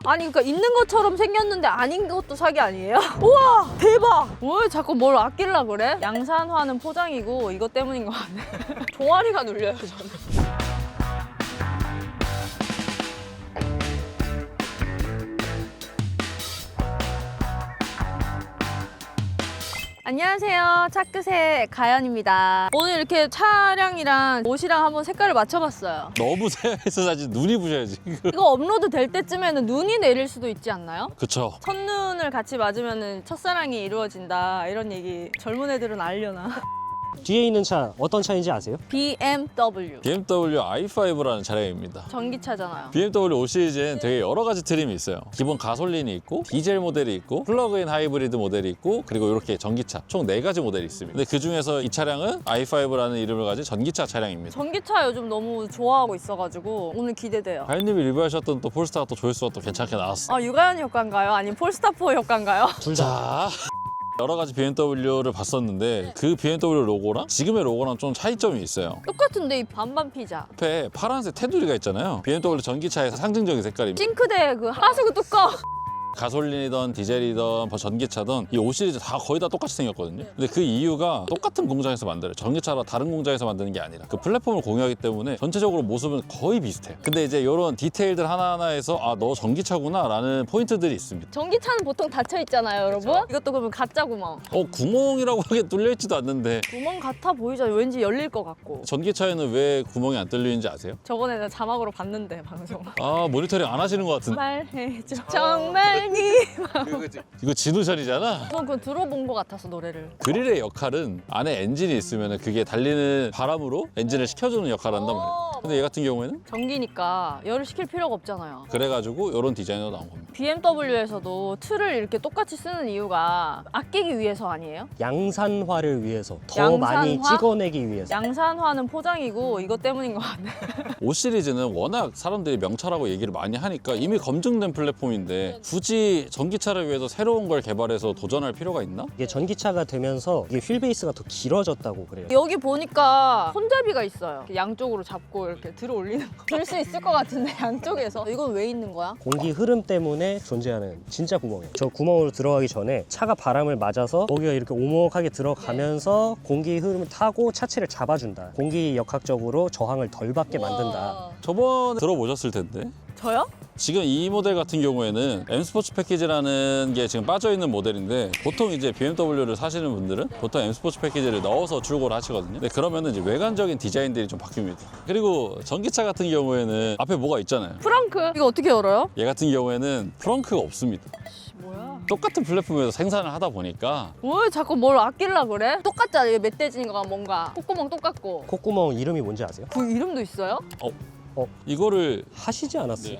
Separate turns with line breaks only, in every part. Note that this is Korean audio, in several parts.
아니 그러니까 있는 것처럼 생겼는데 아닌 것도 사기 아니에요? 우와 대박! 왜 자꾸 뭘 아끼려 그래? 양산화는 포장이고 이것 때문인 것 같네. 종아리가 눌려요 저는. 안녕하세요. 차크새 가연입니다. 오늘 이렇게 차량이랑 옷이랑 한번 색깔을 맞춰봤어요.
너무 새해서 사실 눈이 부셔야지.
이거 업로드 될 때쯤에는 눈이 내릴 수도 있지 않나요?
그쵸.
첫눈을 같이 맞으면 첫사랑이 이루어진다 이런 얘기 젊은 애들은 알려나?
뒤에 있는 차 어떤 차인지 아세요?
BMW
BMW i5라는 차량입니다.
전기차잖아요.
BMW 5 시리즈엔 되게 여러 가지 트림이 있어요. 기본 가솔린이 있고 디젤 모델이 있고 플러그인 하이브리드 모델이 있고 그리고 이렇게 전기차 총 4가지 모델이 있습니다. 근데 그중에서 이 차량은 i5라는 이름을 가진 전기차 차량입니다.
전기차 요즘 너무 좋아하고 있어가지고 오늘 기대돼요.
가연님이 리뷰하셨던 또 폴스타가 또 조회수가 또 괜찮게 나왔어.
아 유가연 효과인가요? 아니면 폴스타4 효과인가요?
둘 다.
자, 여러 가지 BMW를 봤었는데 그 BMW 로고랑 지금의 로고랑 좀 차이점이 있어요.
똑같은데 이 반반 피자.
앞에 파란색 테두리가 있잖아요. BMW 전기차에서 상징적인 색깔입니다.
싱크대 그 하수구 뚜껑.
가솔린이든 디젤이든 전기차든 이 5 시리즈 다 거의 다 똑같이 생겼거든요. 근데 그 이유가 똑같은 공장에서 만들어요. 전기차라 다른 공장에서 만드는 게 아니라 그 플랫폼을 공유하기 때문에 전체적으로 모습은 거의 비슷해요. 근데 이제 이런 디테일들 하나하나에서 아, 너 전기차구나 라는 포인트들이 있습니다.
전기차는 보통 닫혀 있잖아요, 여러분. 이것도 그러면 가짜 구멍.
구멍이라고 하기에 뚫려있지도 않는데
구멍 같아 보이죠? 왠지 열릴 것 같고.
전기차에는 왜 구멍이 안 뚫리는지 아세요?
저번에 는 자막으로 봤는데 방송.
아, 모니터링 안 하시는 것 같은데.
말해줘. 정말 네.
이거 진우션이잖아.
저는 그거 들어본 것 같아서 노래를.
그릴의 역할은 안에 엔진이 있으면 그게 달리는 바람으로 엔진을 식혀주는 역할을 한단 말이에요. 근데 얘 같은 경우에는
전기니까 열을 식힐 필요가 없잖아요.
그래가지고 이런 디자인으로 나온 겁니다.
BMW에서도 틀을 이렇게 똑같이 쓰는 이유가 아끼기 위해서 아니에요?
양산화를 위해서 더
양산화?
많이 찍어내기 위해서.
양산화는 포장이고 이것 때문인 것 같네.
5 시리즈는 워낙 사람들이 명차라고 얘기를 많이 하니까 이미 검증된 플랫폼인데 굳이 전기차를 위해서 새로운 걸 개발해서 도전할 필요가 있나?
이게 전기차가 되면서 이게 휠베이스가 더 길어졌다고 그래요.
여기 보니까 손잡이가 있어요. 이렇게 양쪽으로 잡고 이렇게 들어 올리는 거. 들 수 있을 것 같은데 양쪽에서. 이건 왜 있는 거야?
공기 흐름 때문에 존재하는 진짜 구멍이에요. 저 구멍으로 들어가기 전에 차가 바람을 맞아서 거기가 이렇게 오목하게 들어가면서 공기 흐름을 타고 차체를 잡아준다. 공기 역학적으로 저항을 덜 받게 만든다.
우와.
저번에 들어보셨을 텐데
저요?
지금 이 모델 같은 경우에는 M 스포츠 패키지라는 게 지금 빠져있는 모델인데 보통 이제 BMW를 사시는 분들은 보통 M 스포츠 패키지를 넣어서 출고를 하시거든요. 근데 그러면은 이제 외관적인 디자인들이 좀 바뀝니다. 그리고 전기차 같은 경우에는 앞에 뭐가 있잖아요.
프랑크. 이거 어떻게 열어요?
얘 같은 경우에는 트렁크가 없습니다.
뭐야?
똑같은 플랫폼에서 생산을 하다 보니까
왜 자꾸 뭘 아끼려 그래? 똑같잖아. 이게 멧돼지인가 뭔가. 콧구멍 똑같고.
콧구멍 이름이 뭔지 아세요?
그 이름도 있어요?
이거를
하시지 않았어요?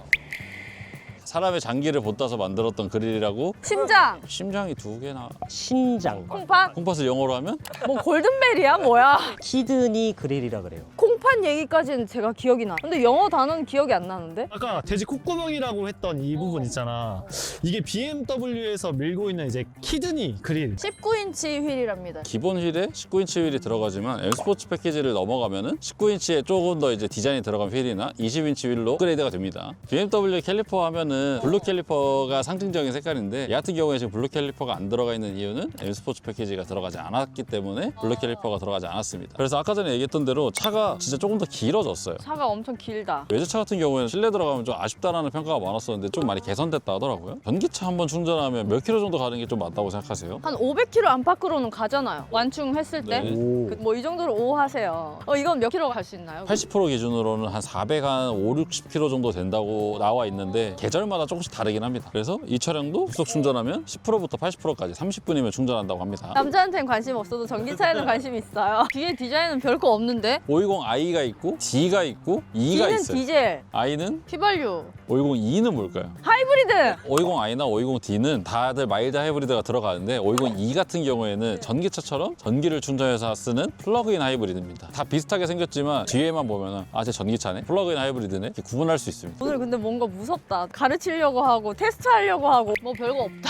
사람의 장기를 봇따서 만들었던 그릴이라고
심장.
심장이 2개나
신장.
콩팥.
콩팥을 영어로 하면
뭐 골든벨이야 뭐야?
키드니 그릴이라 그래요.
콩팥 얘기까지는 제가 기억이 나. 근데 영어 단어는 기억이 안 나는데?
아까 돼지 콧구멍이라고 했던 이 부분 있잖아. 이게 BMW에서 밀고 있는 이제 키드니 그릴.
19인치 휠이랍니다.
기본 휠에 19인치 휠이 들어가지만 M 스포츠 패키지를 넘어가면은 19인치에 조금 더 이제 디자인이 들어간 휠이나 20인치 휠로 업그레이드가 됩니다. BMW 캘리퍼 하면은 블루 캘리퍼가 상징적인 색깔인데 얘 같은 경우에 지금 블루 캘리퍼가 안 들어가 있는 이유는 M 스포츠 패키지가 들어가지 않았기 때문에 블루 캘리퍼가 들어가지 않았습니다. 그래서 아까 전에 얘기했던 대로 차가 진짜 조금 더 길어졌어요.
차가 엄청 길다.
외제차 같은 경우에는 실내 들어가면 좀 아쉽다라는 평가가 많았었는데 좀 많이 개선됐다 하더라고요. 전기차 한번 충전하면 몇 킬로 정도 가는 게 좀 맞다고 생각하세요?
한 500km 안팎으로는 가잖아요. 완충했을 때.
네.
오.
뭐 이 정도로 오 하세요. 이건 몇 킬로 갈 수 있나요?
80% 기준으로는 한 400, 한 5, 60km 정도 된다고 나와 있는데 계절마다 조금씩 다르긴 합니다. 그래서 이 차량도 급속 충전하면 10%부터 80%까지 30분이면 충전한다고 합니다.
남자한테는 관심 없어도 전기차에는 관심이 있어요. 뒤에 디자인은 별거 없는데?
520i가 있고 D가 있고 E가
D는
있어요.
디젤,
i는
휘발유,
520e는 뭘까요?
하이브리드!
520i나 520D는 다들 마일드 하이브리드가 들어가는데 520e 같은 경우에는 전기차처럼 전기를 충전해서 쓰는 플러그인 하이브리드입니다. 다 비슷하게 생겼지만 뒤에만 보면 쟤 전기차네? 플러그인 하이브리드네? 이렇게 구분할 수 있습니다.
오늘 근데 뭔가 무섭다. 가르치려고 하고 테스트하려고 하고 뭐 별거 없다.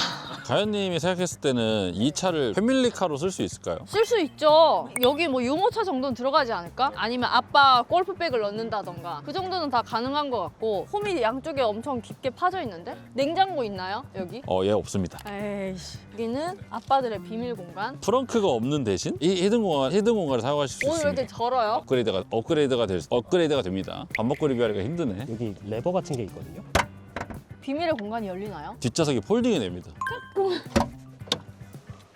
가연님이 생각했을 때는 이 차를 패밀리카로 쓸 수 있을까요?
쓸 수 있죠. 여기 뭐 유모차 정도는 들어가지 않을까? 아니면 아빠 골프백을 넣는다던가 그 정도는 다 가능한 것 같고 홈이 양쪽에 엄청 깊게 파져 있는데 업장고 있나요? 여기?
예, 없습니다.
에이씨. 여기는 아빠들의 비밀 공간.
프렁크가 없는 대신 이 히든 공간을 사용하실 수
오늘 왜 이렇게
있습니다.
절어요?
업그레이드가 됩니다. 밥 먹고 리뷰하기가 힘드네.
여기 레버 같은 게 있거든요.
비밀의 공간이 열리나요?
뒷좌석이 폴딩이 됩니다.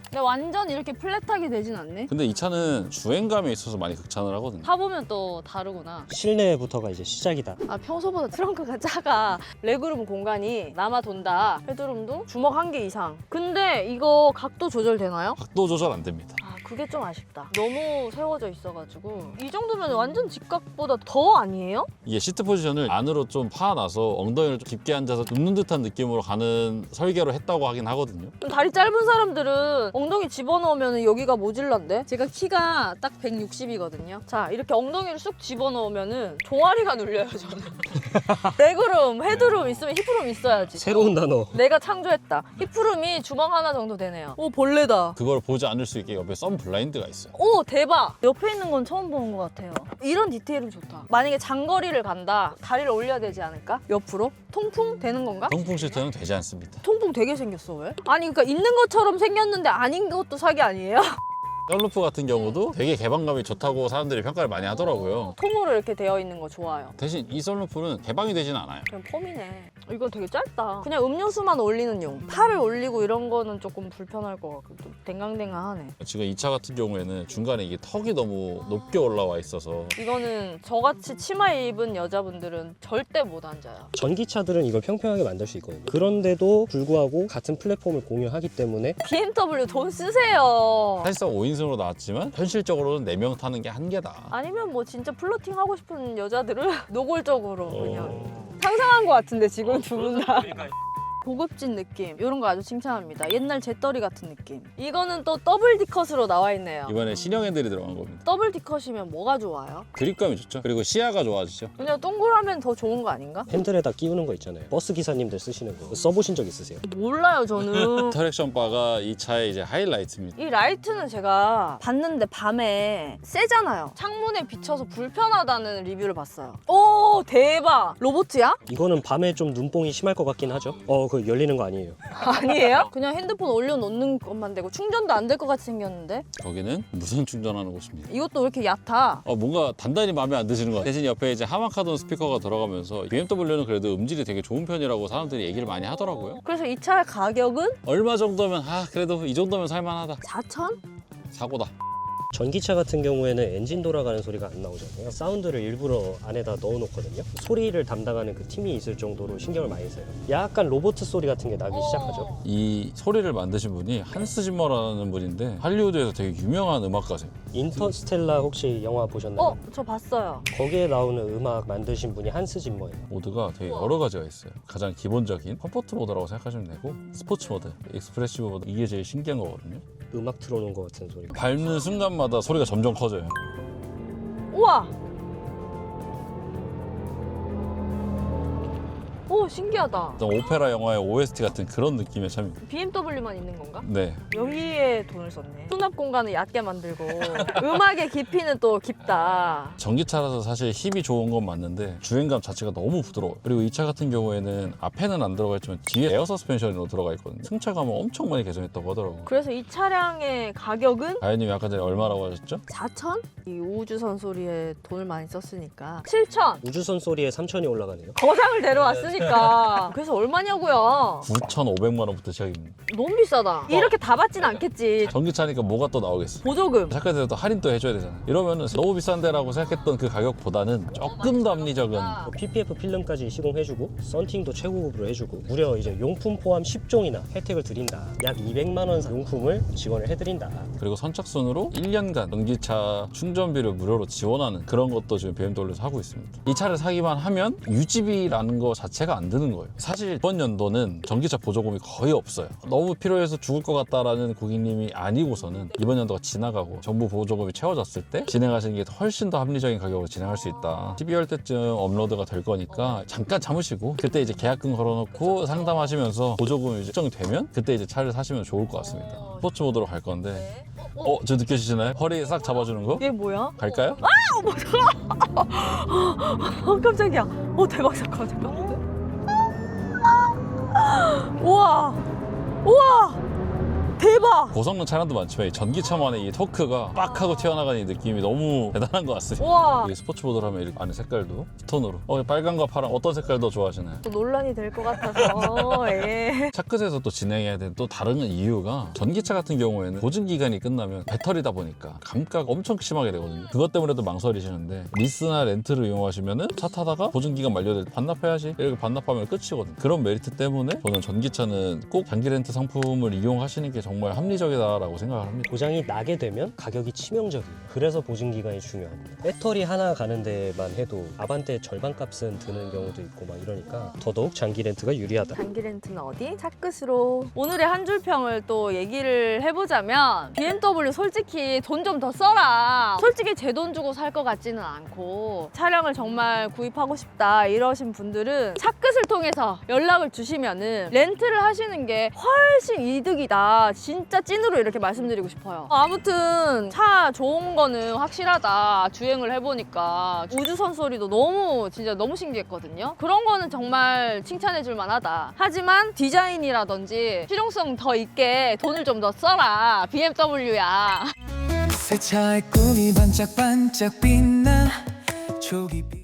근데 완전 이렇게 플랫하게 되진 않네.
근데 이 차는 주행감에 있어서 많이 극찬을 하거든요.
타보면 또 다르구나.
실내부터가 이제 시작이다.
아, 평소보다 트렁크가 작아. 레그룸 공간이 남아 돈다. 헤드룸도 주먹 1개 이상. 근데 이거 각도 조절되나요?
각도 조절 안 됩니다.
아, 그게 좀 아쉽다. 너무 세워져 있어가지고 이 정도면 완전 직각보다 더 아니에요?
이게 시트 포지션을 안으로 좀 파놔서 ong덩이를 좀 깊게 앉아서 눕는 듯한 느낌으로 가는 설계로 했다고 하긴 하거든요.
좀 다리 짧은 사람들은 엉덩이 집어넣으면 여기가 모질란데? 제가 키가 딱 160이거든요. 자, 이렇게 엉덩이를 쑥 집어넣으면 종아리가 눌려요, 저는. 레그룸, 헤드룸 있으면 힙룸 있어야지.
새로운 단어.
내가 창조했다. 힙룸이 주먹 하나 정도 되네요. 오, 벌레다.
그걸 보지 않을 수 있게 옆에 썬 블라인드가 있어요.
오, 대박. 옆에 있는 건 처음 보는 것 같아요. 이런 디테일은 좋다. 만약에 장거리를 간다. 다리를 올려야 되지 않을까? 옆으로? 통풍 되는 건가?
통풍 시트는 되지 않습니다.
통풍 되게 생겼어, 왜? 아니, 그러니까 있는 것처럼 생겼는데 아닌 것도 사기 아니에요?
썬루프 같은 경우도 되게 개방감이 좋다고 사람들이 평가를 많이 하더라고요.
통으로 이렇게 되어 있는 거 좋아요.
대신 이 썬루프는 개방이 되진 않아요.
그냥 폼이네. 이건 되게 짧다. 그냥 음료수만 올리는 용. 팔을 올리고 이런 거는 조금 불편할 것 같고 좀 댕강댕강하네.
지금 이 차 같은 경우에는 중간에 이게 턱이 너무 높게 올라와 있어서
이거는 저같이 치마 입은 여자분들은 절대 못 앉아요.
전기차들은 이걸 평평하게 만들 수 있거든요. 그런데도 불구하고 같은 플랫폼을 공유하기 때문에
BMW 돈 쓰세요.
사실상 5인승으로 나왔지만 현실적으로는 4명 타는 게 한계다.
아니면 뭐 진짜 플러팅 하고 싶은 여자들은 노골적으로 그냥 상상한 것 같은데 지금 두 분 다. 고급진 느낌 이런 거 아주 칭찬합니다. 옛날 잿더리 같은 느낌. 이거는 또 더블 D컷으로 나와 있네요.
이번에 신형 핸들이 들어간 겁니다.
더블 D컷이면 뭐가 좋아요?
그립감이 좋죠. 그리고 시야가 좋아지죠.
그냥 동그라면 더 좋은 거 아닌가?
핸들에다 끼우는 거 있잖아요. 버스 기사님들 쓰시는 거 써보신 적 있으세요?
몰라요 저는.
트랙션 바가 이 차의 이제 하이라이트입니다.
이 라이트는 제가 봤는데 밤에 세잖아요. 창문에 비쳐서 불편하다는 리뷰를 봤어요. 오, 대박. 로봇이야?
이거는 밤에 좀 눈뽕이 심할 것 같긴 하죠. 그거 열리는 거 아니에요.
아니에요? 그냥 핸드폰 올려놓는 것만 되고 충전도 안 될 것 같이 생겼는데
거기는 무선 충전하는 곳입니다.
이것도 왜 이렇게 얕아?
뭔가 단단히 마음에 안 드시는 것 같아요. 대신 옆에 이제 하마카돈 스피커가 들어가면서 BMW는 그래도 음질이 되게 좋은 편이라고 사람들이 얘기를 많이 하더라고요.
그래서 이 차의 가격은
얼마 정도면 그래도 이 정도면 살만하다.
4천?
사고다.
전기차 같은 경우에는 엔진 돌아가는 소리가 안 나오잖아요. 사운드를 일부러 안에다 넣어놓거든요. 소리를 담당하는 그 팀이 있을 정도로 신경을 많이 써요. 약간 로봇 소리 같은 게 나기 시작하죠.
이 소리를 만드신 분이 한스 짐머라는 분인데 할리우드에서 되게 유명한 음악가세요.
인터스텔라 혹시 영화 보셨나요?
저 봤어요.
거기에 나오는 음악 만드신 분이 한스 짐머예요.
모드가 되게 여러 가지가 있어요. 가장 기본적인 컴포트 모드라고 생각하시면 되고 스포츠 모드, 익스프레시브 모드 이게 제일 신기한 거거든요.
음악 틀어놓은 것 같은 소리.
밟는 순간마다 소리가 점점 커져요.
우와! 오, 신기하다.
어떤 오페라 영화의 OST 같은 그런 느낌의 차입니다.
BMW만 있는 건가?
네.
여기에 돈을 썼네. 수납 공간을 얕게 만들고 음악의 깊이는 또 깊다.
전기차라서 사실 힘이 좋은 건 맞는데 주행감 자체가 너무 부드러워요. 그리고 이 차 같은 경우에는 앞에는 안 들어가 있지만 뒤에 에어 서스펜션으로 들어가 있거든요. 승차감을 엄청 많이 개선했다고 하더라고요.
그래서 이 차량의 가격은
가연님이 아까 전에 얼마라고 하셨죠?
4천? 이 우주선 소리에 돈을 많이 썼으니까 7천!
우주선 소리에 3천이 올라가네요.
거상을 데려왔으니까 그래서 얼마냐고요?
9,500만 원부터 시작입니다.
너무 비싸다. 이렇게 다 받진 않겠지.
전기차니까 뭐가 또 나오겠어.
보조금.
차까지 또 할인 또 해줘야 되잖아. 이러면은 너무 비싼데라고 생각했던 그 가격보다는 조금 더 합리적인
PPF 필름까지 시공해주고 썬팅도 최고급으로 해주고 무려 이제 용품 포함 10종이나 혜택을 드린다. 약 200만 원 용품을 지원을 해드린다.
그리고 선착순으로 1년간 전기차 충전비를 무료로 지원하는 그런 것도 지금 BMW에서 하고 있습니다. 이 차를 사기만 하면 유지비라는 거 자체가 배가 안 드는 거예요. 사실 이번 연도는 전기차 보조금이 거의 없어요. 너무 필요해서 죽을 것 같다라는 고객님이 아니고서는 이번 연도가 지나가고 정부 보조금이 채워졌을 때 진행하시는 게 훨씬 더 합리적인 가격으로 진행할 수 있다. 12월 때쯤 업로드가 될 거니까 잠깐 참으시고 그때 이제 계약금 걸어놓고 상담하시면서 보조금이 일정되면 그때 이제 차를 사시면 좋을 것 같습니다. 스포츠 모드로 갈 건데 저 느껴지시나요? 허리 싹 잡아주는 거?
이게 뭐야?
갈까요?
깜짝이야. 대박 사건 잠깐만. 우와. 우와. 대박.
고성능 차량도 많지만 이 전기차만의 이 토크가 빡 하고 튀어나가는 이 느낌이 너무 대단한 것 같습니다.
우와.
이 스포츠 모드로 하면 이렇게 안에 색깔도 스톤으로 빨간과 파랑 어떤 색깔 더 좋아하시나요?
또 논란이 될 것 같아서. 예.
차끝에서 또 진행해야 되는 또 다른 이유가 전기차 같은 경우에는 보증 기간이 끝나면 배터리다 보니까 감가가 엄청 심하게 되거든요. 그것 때문에도 망설이시는데 리스나 렌트를 이용하시면은 차 타다가 보증 기간 만료될 때 반납해야지 이렇게 반납하면 끝이거든요. 그런 메리트 때문에 저는 전기차는 꼭 장기 렌트 상품을 이용하시는 게 정말 합리적이다라고 생각을 합니다.
고장이 나게 되면 가격이 치명적이에요. 그래서 보증 기간이 중요합니다. 배터리 하나 가는 데만 해도 아반떼 절반 값은 드는 경우도 있고 막 이러니까 더더욱 장기 렌트가 유리하다.
장기 렌트는 어디? 차끝으로. 오늘의 한 줄 평을 또 얘기를 해보자면 BMW 솔직히 돈 좀 더 써라. 솔직히 제 돈 주고 살 것 같지는 않고 차량을 정말 구입하고 싶다 이러신 분들은 차끝을 통해서 연락을 주시면은 렌트를 하시는 게 훨씬 이득이다. 진짜 찐으로 이렇게 말씀드리고 싶어요. 아무튼 차 좋은 거는 확실하다. 주행을 해보니까 우주선 소리도 진짜 너무 신기했거든요. 그런 거는 정말 칭찬해줄 만하다. 하지만 디자인이라든지 실용성 더 있게 돈을 좀 더 써라. BMW야.
새 차의 꿈이 반짝반짝 빛나 초기 빛